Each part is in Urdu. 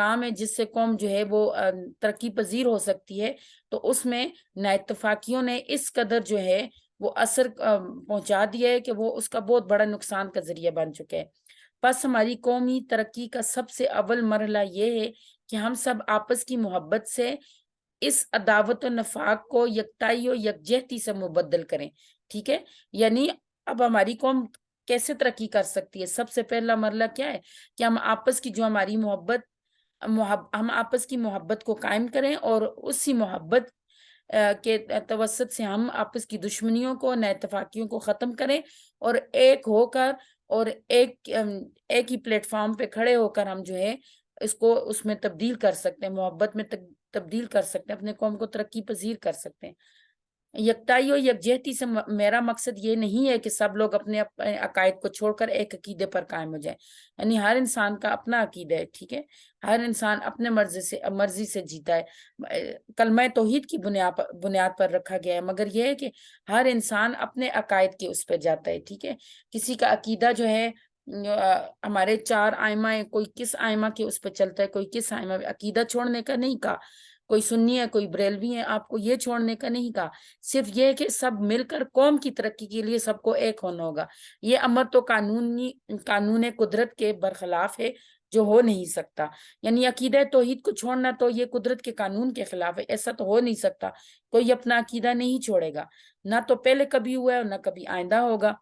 کام ہے جس سے قوم جو ہے وہ ترقی پذیر ہو سکتی ہے، تو اس میں نا اتفاقیوں نے اس قدر جو ہے وہ اثر پہنچا دیا ہے کہ وہ اس کا بہت بڑا نقصان کا ذریعہ بن چکے ہیں۔ پس ہماری قومی ترقی کا سب سے اول مرحلہ یہ ہے کہ ہم سب آپس کی محبت سے اس عداوت و نفاق کو یکتائی و یکجہتی سے مبدل کریں، ٹھیک ہے؟ یعنی اب ہماری قوم کیسے ترقی کر سکتی ہے؟ سب سے پہلا مرحلہ کیا ہے کہ ہم آپس کی جو ہماری ہم آپس کی محبت کو قائم کریں، اور اسی محبت کے توسط سے ہم آپس کی دشمنیوں کو، نا اتفاقیوں کو ختم کریں، اور ایک ہو کر اور ایک ہی پلیٹ فارم پہ کھڑے ہو کر ہم جو ہے اس کو اس میں تبدیل کر سکتے ہیں، محبت میں تبدیل کر سکتے ہیں، اپنے قوم کو ترقی پذیر کر سکتے ہیں۔ یکتائی و یکجہتی سے میرا مقصد یہ نہیں ہے کہ سب لوگ اپنے عقائد کو چھوڑ کر ایک عقیدے پر قائم ہو جائیں، یعنی ہر انسان کا اپنا عقیدہ ہے، ٹھیک ہے؟ ہر انسان اپنے مرضی سے جیتا ہے، کلمہ توحید کی بنیاد پر رکھا گیا ہے، مگر یہ ہے کہ ہر انسان اپنے عقائد کے اس پہ جاتا ہے، ٹھیک ہے؟ کسی کا عقیدہ جو ہے ہمارے 4 ائمہ ہیں، کوئی کس ائمہ کے اس پہ چلتا ہے، کوئی کس ائمہ عقیدہ چھوڑنے کا نہیں کہا، کوئی سنی ہے کوئی بریلوی ہے، آپ کو یہ چھوڑنے کا نہیں کہا، صرف یہ ہے کہ سب مل کر قوم کی ترقی کے لیے سب کو ایک ہونا ہوگا۔ یہ امر تو قانون قدرت کے برخلاف ہے، جو ہو نہیں سکتا، یعنی عقیدہ توحید کو چھوڑنا تو یہ قدرت کے قانون کے خلاف ہے، ایسا تو ہو نہیں سکتا، کوئی اپنا عقیدہ نہیں چھوڑے گا، نہ تو پہلے کبھی ہوا ہے اور نہ کبھی آئندہ ہوگا۔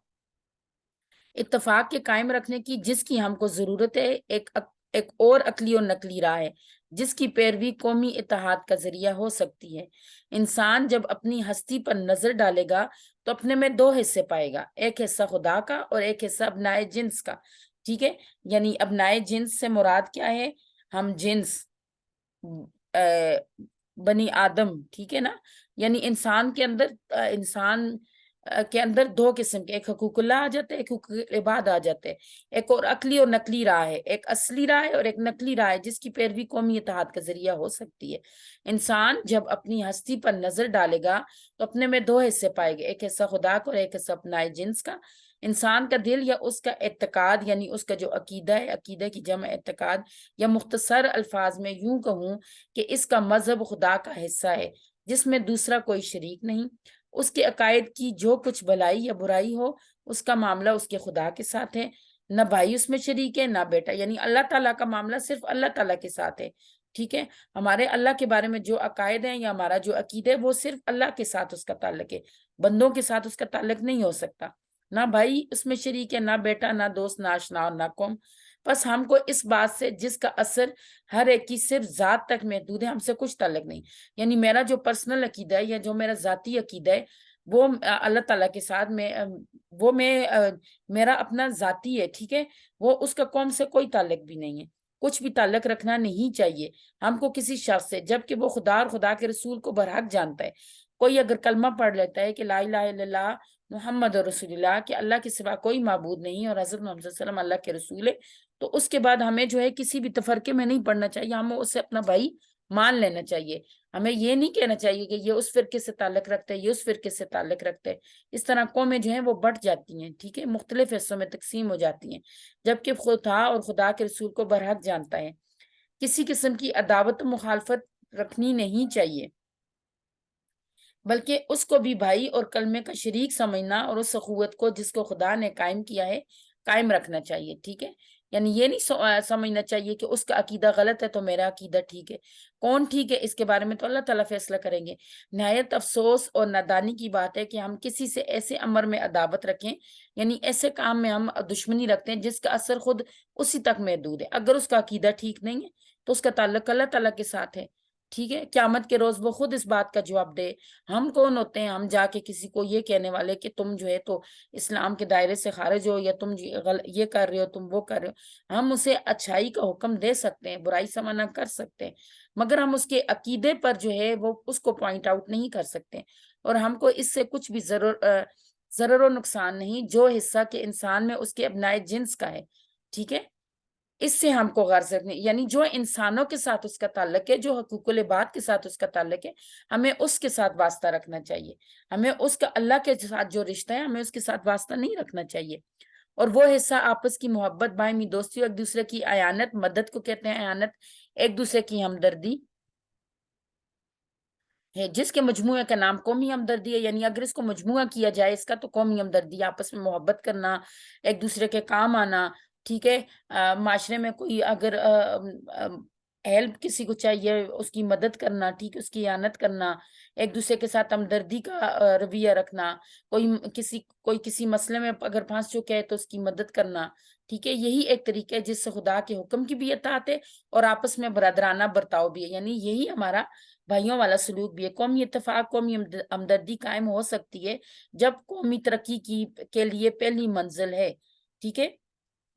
اتفاق کے قائم رکھنے کی جس کی ہم کو ضرورت ہے، ایک اور عقلی اور نقلی راہ ہے جس کی پیروی قومی اتحاد کا ذریعہ ہو سکتی ہے۔ انسان جب اپنی ہستی پر نظر ڈالے گا تو اپنے میں 2 حصے پائے گا، ایک حصہ خدا کا اور ایک حصہ ابنائے جنس کا، ٹھیک ہے؟ یعنی ابنائے جنس سے مراد کیا ہے؟ ہم جنس، بنی آدم، ٹھیک ہے نا؟ یعنی انسان کے اندر 2 قسم کے، ایک حقوق اللہ آ جاتے ہیں، ایک حقوق عباد آ جاتے ہیں، ایک اور عقلی اور نقلی راہ ہے، ایک اصلی راہ ہے اور ایک نقلی راہ ہے جس کی پیروی قومی اتحاد کا ذریعہ ہو سکتی ہے۔ انسان جب اپنی ہستی پر نظر ڈالے گا تو اپنے میں 2 حصے پائے گا، ایک حصہ خدا کا اور ایک حصہ اپنائے جنس کا۔ انسان کا دل یا اس کا اعتقاد، یعنی اس کا جو عقیدہ ہے، عقیدہ کی جمع اعتقاد، یا مختصر الفاظ میں یوں کہوں کہ اس کا مذہب خدا کا حصہ ہے جس میں دوسرا کوئی شریک نہیں۔ اس کے عقائد کی جو کچھ بھلائی یا برائی ہو، اس کا معاملہ اس کے خدا کے ساتھ ہے، نہ بھائی اس میں شریک ہے نہ بیٹا، یعنی اللہ تعالیٰ کا معاملہ صرف اللہ تعالیٰ کے ساتھ ہے، ٹھیک ہے؟ ہمارے اللہ کے بارے میں جو عقائد ہیں یا ہمارا جو عقیدہ ہے وہ صرف اللہ کے ساتھ اس کا تعلق ہے، بندوں کے ساتھ اس کا تعلق نہیں ہو سکتا، نہ بھائی اس میں شریک ہے، نہ بیٹا، نہ دوست، نہ آشنا اور نہ قوم۔ بس ہم کو اس بات سے جس کا اثر ہر ایک کی صرف ذات تک محدود ہے، ہم سے کچھ تعلق نہیں، یعنی میرا جو پرسنل عقیدہ ہے یا جو میرا ذاتی عقیدہ ہے وہ اللہ تعالیٰ کے ساتھ میرا اپنا ذاتی ہے، ٹھیک ہے؟ وہ اس کا قوم سے کوئی تعلق بھی نہیں ہے، کچھ بھی تعلق رکھنا نہیں چاہیے ہم کو کسی شخص سے، جبکہ وہ خدا اور خدا کے رسول کو برحق جانتا ہے۔ کوئی اگر کلمہ پڑھ لیتا ہے کہ لا الہ الا اللہ محمد رسول اللہ، کہ اللہ کے سوا کوئی معبود نہیں اور حضرت محمد صلی اللہ علیہ وسلم اللہ کے رسول ہے، تو اس کے بعد ہمیں جو ہے کسی بھی تفرقے میں نہیں پڑھنا چاہیے، ہمیں اسے اپنا بھائی مان لینا چاہیے، ہمیں یہ نہیں کہنا چاہیے کہ یہ اس فرقے سے تعلق رکھتا ہے، یہ اس فرقے سے تعلق رکھتا ہے۔ اس طرح قومیں جو ہیں وہ بٹ جاتی ہیں، ٹھیک ہے، مختلف حصوں میں تقسیم ہو جاتی ہیں، جبکہ خدا اور خدا کے رسول کو برحق جانتا ہے۔ کسی قسم کی عداوت و مخالفت رکھنی نہیں چاہیے، بلکہ اس کو بھی بھائی اور کلمے کا شریک سمجھنا اور اس اخوت کو جس کو خدا نے قائم کیا ہے قائم رکھنا چاہیے، ٹھیک ہے؟ یعنی یہ نہیں سمجھنا چاہیے کہ اس کا عقیدہ غلط ہے تو میرا عقیدہ ٹھیک ہے، کون ٹھیک ہے اس کے بارے میں تو اللہ تعالیٰ فیصلہ کریں گے۔ نہایت افسوس اور نادانی کی بات ہے کہ ہم کسی سے ایسے امر میں عداوت رکھیں، یعنی ایسے کام میں ہم دشمنی رکھتے ہیں جس کا اثر خود اسی تک محدود ہے، اگر اس کا عقیدہ ٹھیک نہیں ہے تو اس کا تعلق اللہ تعالیٰ کے ساتھ ہے، ٹھیک ہے؟ قیامت کے روز وہ خود اس بات کا جواب دے۔ ہم کون ہوتے ہیں ہم جا کے کسی کو یہ کہنے والے کہ تم جو ہے تو اسلام کے دائرے سے خارج ہو، یا تم یہ کر رہے ہو، تم وہ کر رہے ہو؟ ہم اسے اچھائی کا حکم دے سکتے ہیں، برائی سے منع کر سکتے ہیں، مگر ہم اس کے عقیدے پر جو ہے وہ اس کو پوائنٹ آؤٹ نہیں کر سکتے، اور ہم کو اس سے کچھ بھی ضرر و نقصان نہیں جو حصہ کے انسان میں اس کے ابنائے جنس کا ہے، ٹھیک ہے؟ اس سے ہم کو غرض رکھنے، یعنی جو انسانوں کے ساتھ اس کا تعلق ہے، جو حقوق العباد کے ساتھ اس کا تعلق ہے، ہمیں اس کے ساتھ واسطہ رکھنا چاہیے، ہمیں اس کا اللہ کے ساتھ جو رشتہ ہے ہمیں اس کے ساتھ واسطہ نہیں رکھنا چاہیے۔ اور وہ حصہ آپس کی محبت، باہمی دوستی اور ایک دوسرے کی اعانت، مدد کو کہتے ہیں اعانت، ایک دوسرے کی ہمدردی ہے، جس کے مجموعے کا نام قومی ہمدردی ہے. یعنی اگر اس کو مجموعہ کیا جائے اس کا تو قومی ہمدردی، آپس میں محبت کرنا، ایک دوسرے کے کام آنا. ٹھیک ہے، معاشرے میں کوئی اگر ہیلپ کسی کو چاہیے اس کی مدد کرنا، ٹھیک ہے، اس کی اعانت کرنا، ایک دوسرے کے ساتھ ہمدردی کا رویہ رکھنا. کوئی کسی مسئلے میں اگر پھنس چکے ہے تو اس کی مدد کرنا. ٹھیک ہے، یہی ایک طریقہ ہے جس سے خدا کے حکم کی بھی اطاعت ہے اور آپس میں برادرانہ برتاؤ بھی ہے. یعنی یہی ہمارا بھائیوں والا سلوک بھی ہے. قومی اتفاق، قومی ہمدردی قائم ہو سکتی ہے جب قومی ترقی کے لیے پہلی منزل ہے. ٹھیک ہے،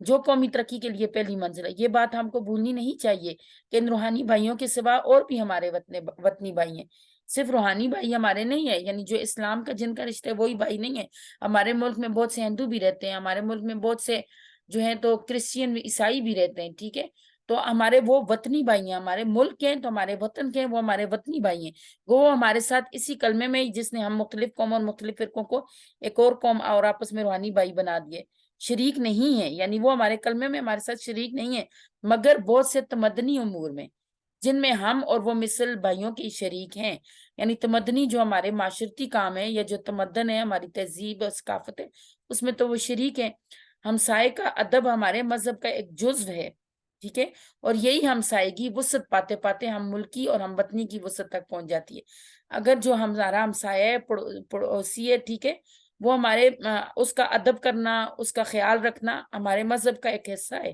جو قومی ترقی کے لیے پہلی منزل ہے. یہ بات ہم کو بھولنی نہیں چاہیے کہ ان روحانی بھائیوں کے سوا اور بھی ہمارے وطنی بھائی ہیں. صرف روحانی بھائی ہمارے نہیں ہیں، یعنی جو اسلام کا جن کا رشتہ ہے وہی بھائی نہیں ہے. ہمارے ملک میں بہت سے ہندو بھی رہتے ہیں، ہمارے ملک میں بہت سے جو ہیں تو کرسچین عیسائی بھی رہتے ہیں. ٹھیک ہے، تو ہمارے وہ وطنی بھائی ہیں، ہمارے ملک کے ہیں تو ہمارے وطن کے ہیں، وہ ہمارے وطنی بھائی ہیں. وہ ہمارے ساتھ اسی کلمے میں جس نے ہم مختلف قوم اور مختلف فرقوں کو ایک اور قوم اور آپس میں روحانی بھائی بنا دیے، شریک نہیں ہے. یعنی وہ ہمارے کلمے میں ہمارے ساتھ شریک نہیں ہے، مگر بہت سے تمدنی امور میں جن میں ہم اور وہ مثل بھائیوں کی شریک ہیں. یعنی تمدنی جو ہمارے معاشرتی کام ہے یا جو تمدن ہے، ہماری تہذیب اور ثقافت ہے، اس میں تو وہ شریک ہیں. ہمسائے کا ادب ہمارے مذہب کا ایک جزو ہے. ٹھیک ہے، اور یہی ہمسائیگی وسعت پاتے پاتے ہم ملکی اور ہم وطنی کی وسعت تک پہنچ جاتی ہے. اگر جو ہمارا ہمسایہ ہے، پڑوسی ہے، ٹھیک ہے، وہ ہمارے اس کا ادب کرنا، اس کا خیال رکھنا ہمارے مذہب کا ایک حصہ ہے.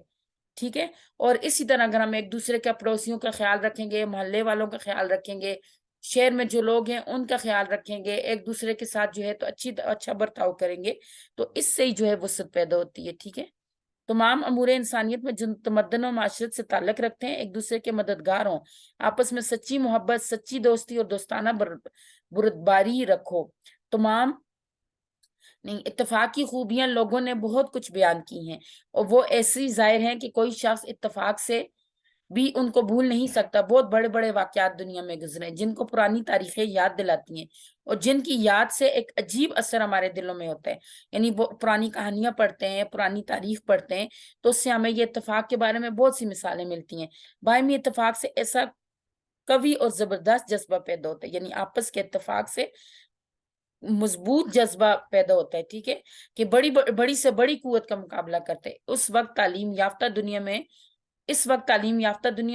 ٹھیک ہے، اور اسی طرح اگر ہم ایک دوسرے کے پڑوسیوں کا خیال رکھیں گے، محلے والوں کا خیال رکھیں گے، شہر میں جو لوگ ہیں ان کا خیال رکھیں گے، ایک دوسرے کے ساتھ جو ہے تو اچھا برتاؤ کریں گے، تو اس سے ہی جو ہے وسعت پیدا ہوتی ہے. ٹھیک ہے، تمام امور انسانیت میں جن تمدن و معاشرت سے تعلق رکھتے ہیں ایک دوسرے کے مددگار ہوں، آپس میں سچی محبت، سچی دوستی اور دوستانہ بردباری رکھو. تمام نہیں، اتفاق کی خوبیاں لوگوں نے بہت کچھ بیان کی ہیں اور وہ ایسی ظاہر ہیں کہ کوئی شخص اتفاق سے بھی ان کو بھول نہیں سکتا. بہت بڑے بڑے واقعات دنیا میں گزرے جن کو پرانی تاریخیں یاد دلاتی ہیں اور جن کی یاد سے ایک عجیب اثر ہمارے دلوں میں ہوتا ہے. یعنی وہ پرانی کہانیاں پڑھتے ہیں، پرانی تاریخ پڑھتے ہیں تو اس سے ہمیں یہ اتفاق کے بارے میں بہت سی مثالیں ملتی ہیں. باہمی اتفاق سے ایسا قوی اور زبردست جذبہ پیدا ہوتا ہے، یعنی آپس کے اتفاق سے مضبوط جذبہ پیدا ہوتا ہے. ٹھیک ہے، کہ بڑی سے بڑی قوت کا مقابلہ کرتے ہیں. اس وقت تعلیم یافتہ دنیا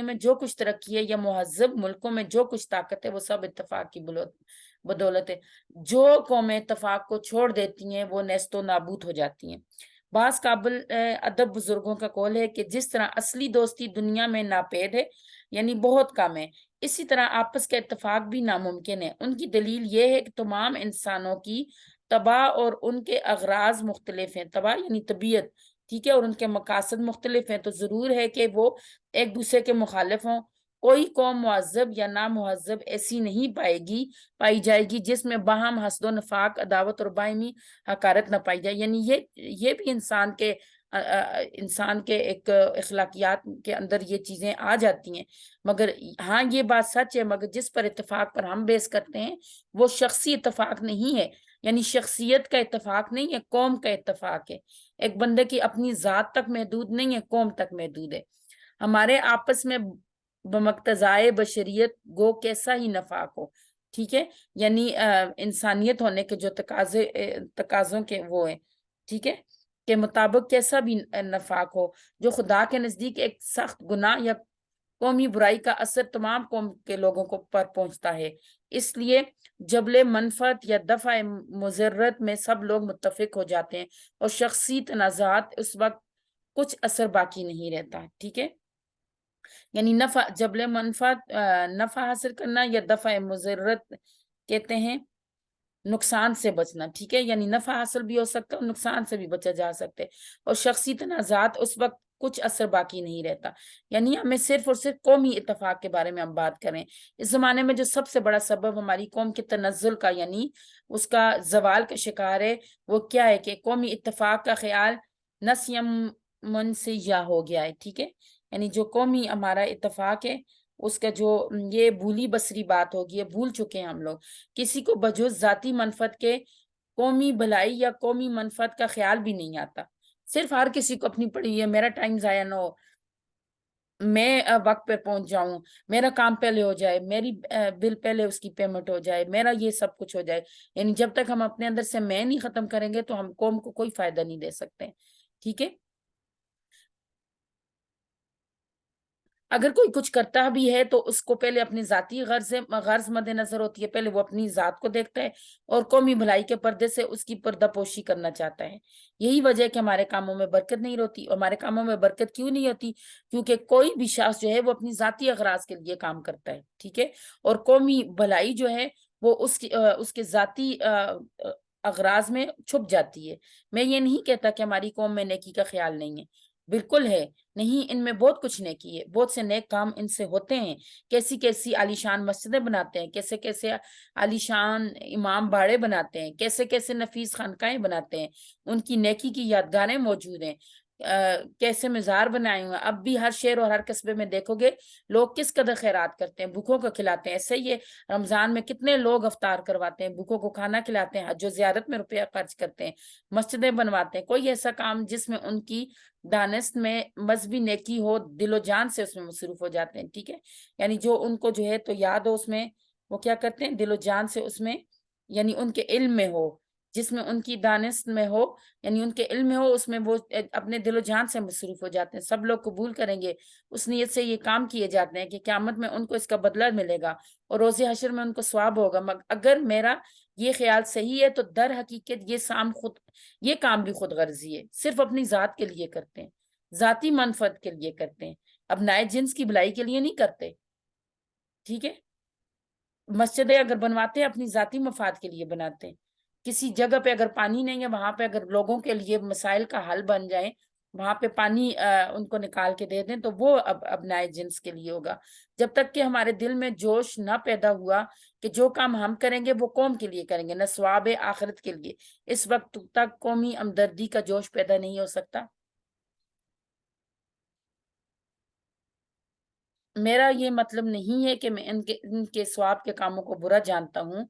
میں جو کچھ ترقی ہے یا مہذب ملکوں میں جو کچھ طاقت ہے وہ سب اتفاق کی بدولت ہے. جو قومیں اتفاق کو چھوڑ دیتی ہیں وہ نیست و نابود ہو جاتی ہیں. بعض قابل ادب بزرگوں کا قول ہے کہ جس طرح اصلی دوستی دنیا میں ناپید ہے، یعنی بہت کم ہے، اسی طرح آپس کا اتفاق بھی ناممکن ہے. ان کی دلیل یہ ہے کہ تمام انسانوں کی طبع اور ان کے اغراض مختلف ہیں. طبع یعنی طبیعت، ٹھیک ہے، اور ان کے مقاصد مختلف ہیں، تو ضرور ہے کہ وہ ایک دوسرے کے مخالف ہوں. کوئی قوم مہذب یا نامہذب ایسی نہیں پائی جائے گی جس میں باہم حسد و نفاق، عداوت اور باہمی حقارت نہ پائی جائے. یعنی یہ بھی انسان کے ایک اخلاقیات کے اندر یہ چیزیں آ جاتی ہیں. مگر ہاں یہ بات سچ ہے، مگر جس پر اتفاق پر ہم بیس کرتے ہیں وہ شخصی اتفاق نہیں ہے، یعنی شخصیت کا اتفاق نہیں ہے، قوم کا اتفاق ہے. ایک بندے کی اپنی ذات تک محدود نہیں ہے، قوم تک محدود ہے. ہمارے آپس میں بمقتضائے بشریت گو کیسا ہی نفاق ہو. ٹھیک ہے، یعنی انسانیت ہونے کے جو تقاضوں کے وہ ہیں، ٹھیک ہے، کے مطابق کیسا بھی نفاق ہو، جو خدا کے نزدیک ایک سخت گناہ یا قومی برائی کا اثر تمام قوم کے لوگوں کو پر پہنچتا ہے. اس لیے جبل منفعت یا دفع مضرت میں سب لوگ متفق ہو جاتے ہیں اور شخصی تنازعات اس وقت کچھ اثر باقی نہیں رہتا. ٹھیک ہے، یعنی جبل منفعت نفع حاصل کرنا یا دفع مضرت کہتے ہیں نقصان سے بچنا. ٹھیک ہے، یعنی نفع حاصل بھی ہو سکتا ہے اور نقصان سے بھی بچا جا سکتے اور شخصی تنازعات اس وقت کچھ اثر باقی نہیں رہتا. یعنی ہمیں صرف اور صرف قومی اتفاق کے بارے میں ہم بات کریں. اس زمانے میں جو سب سے بڑا سبب ہماری قوم کے تنزل کا یعنی اس کا زوال کا شکار ہے وہ کیا ہے کہ قومی اتفاق کا خیال نسیم منسیہ ہو گیا ہے. ٹھیک ہے، یعنی جو قومی ہمارا اتفاق ہے اس کا جو یہ بھولی بسری بات ہوگی، یہ بھول چکے ہیں ہم لوگ. کسی کو بجز ذاتی منفعت کے قومی بھلائی یا قومی منفعت کا خیال بھی نہیں آتا. صرف ہر کسی کو اپنی پڑی ہے میرا ٹائم ضائع نہ ہو، میں وقت پہ پہنچ جاؤں، میرا کام پہلے ہو جائے، میری بل پہلے اس کی پیمنٹ ہو جائے، میرا یہ سب کچھ ہو جائے. یعنی جب تک ہم اپنے اندر سے میں نہیں ختم کریں گے تو ہم قوم کو کوئی فائدہ نہیں دے سکتے. ٹھیک ہے. اگر کوئی کچھ کرتا بھی ہے تو اس کو پہلے اپنی ذاتی غرض مد نظر ہوتی ہے، پہلے وہ اپنی ذات کو دیکھتا ہے اور قومی بھلائی کے پردے سے اس کی پردہ پوشی کرنا چاہتا ہے. یہی وجہ ہے کہ ہمارے کاموں میں برکت نہیں ہوتی. ہمارے کاموں میں برکت کیوں نہیں ہوتی؟ کیونکہ کوئی بھی شخص جو ہے وہ اپنی ذاتی اغراض کے لیے کام کرتا ہے. ٹھیک ہے. اور قومی بھلائی جو ہے وہ اس کے ذاتی اغراض میں چھپ جاتی ہے. میں یہ نہیں کہتا کہ ہماری قوم میں نیکی کا خیال نہیں ہے، بالکل ہے. نہیں، ان میں بہت کچھ نیکی ہے، بہت سے نیک کام ان سے ہوتے ہیں. کیسی کیسی عالیشان مسجدیں بناتے ہیں، کیسے کیسے عالیشان امام باڑے بناتے ہیں، کیسے کیسے نفیس خانقاہیں بناتے ہیں. ان کی نیکی کی یادگاریں موجود ہیں. کیسے مزار بنائے ہوئے ہیں. اب بھی ہر شہر اور ہر قصبے میں دیکھو گے لوگ کس قدر خیرات کرتے ہیں، بھوکوں کو کھلاتے ہیں. ایسے ہی رمضان میں کتنے لوگ افطار کرواتے ہیں، بھوکوں کو کھانا کھلاتے ہیں، حج و زیارت میں روپیہ خرچ کرتے ہیں، مسجدیں بنواتے ہیں. کوئی ایسا کام جس میں ان کی دانست میں مذہبی نیکی ہو، دل و جان سے اس میں مصروف ہو جاتے ہیں. ٹھیک ہے. یعنی جو ان کو جو ہے تو یاد ہو اس میں، وہ کیا کرتے ہیں، دل و جان سے اس میں، یعنی ان کے علم میں ہو، جس میں ان کی دانست میں ہو، یعنی ان کے علم میں ہو، اس میں وہ اپنے دل و جان سے مصروف ہو جاتے ہیں. سب لوگ قبول کریں گے. اس نیت سے یہ کام کیے جاتے ہیں کہ قیامت میں ان کو اس کا بدلہ ملے گا اور روز حشر میں ان کو ثواب ہوگا. اگر میرا یہ خیال صحیح ہے تو در حقیقت یہ کام بھی خود غرضی ہے، صرف اپنی ذات کے لیے کرتے ہیں، ذاتی منفعت کے لیے کرتے ہیں، اب نئے جنس کی بھلائی کے لیے نہیں کرتے. ٹھیک ہے. مسجدیں اگر بنواتے ہیں اپنی ذاتی مفاد کے لیے بناتے ہیں. کسی جگہ پہ اگر پانی نہیں ہے، وہاں پہ اگر لوگوں کے لیے مسائل کا حل بن جائے، وہاں پہ پانی ان کو نکال کے دے دیں تو وہ اب نئے جنس کے لیے ہوگا. جب تک کہ ہمارے دل میں جوش نہ پیدا ہوا کہ جو کام ہم کریں گے وہ قوم کے لیے کریں گے، نہ ثواب آخرت کے لیے، اس وقت تک قومی ہمدردی کا جوش پیدا نہیں ہو سکتا. میرا یہ مطلب نہیں ہے کہ میں ان کے ثواب کے کاموں کو برا جانتا ہوں،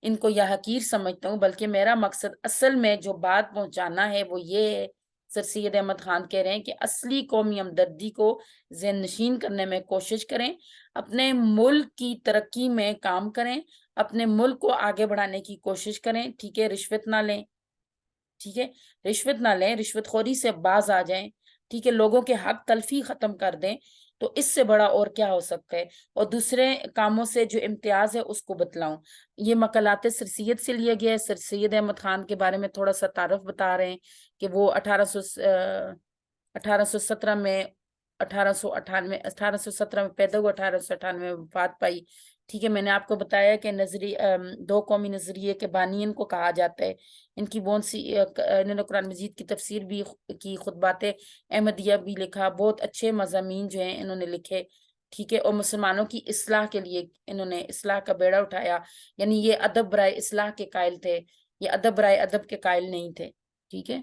ان کو یا حقیر سمجھتا ہوں، بلکہ میرا مقصد اصل میں جو بات پہنچانا ہے وہ یہ ہے. سر سید احمد خان کہہ رہے ہیں کہ اصلی قومی ہمدردی کو ذہن نشین کرنے میں کوشش کریں، اپنے ملک کی ترقی میں کام کریں، اپنے ملک کو آگے بڑھانے کی کوشش کریں. ٹھیک ہے. رشوت نہ لیں. ٹھیک ہے. رشوت نہ لیں، رشوت خوری سے باز آ جائیں. ٹھیک ہے. لوگوں کے حق تلفی ختم کر دیں. تو اس سے بڑا اور کیا ہو سکتا ہے؟ اور دوسرے کاموں سے جو امتیاز ہے اس کو بتلاؤں. یہ مقالات سر سید سے لیا گیا ہے. سر سید احمد خان کے بارے میں تھوڑا سا تعارف بتا رہے ہیں کہ وہ 1817 میں 1817 میں پیدا ہوا، 1898 میں وفات پائی. ٹھیک ہے. میں نے آپ کو بتایا کہ دو قومی نظریے کے بانی ان کو کہا جاتا ہے. ان کی بہت سی انہوں نے قرآن مجید کی تفسیر بھی کی، خطبات احمدیہ بھی لکھا، بہت اچھے مضامین جو ہیں انہوں نے لکھے. ٹھیک ہے. اور مسلمانوں کی اصلاح کے لیے انہوں نے اصلاح کا بیڑا اٹھایا. یعنی یہ ادب برائے اصلاح کے قائل تھے، یہ ادب برائے ادب کے قائل نہیں تھے. ٹھیک ہے.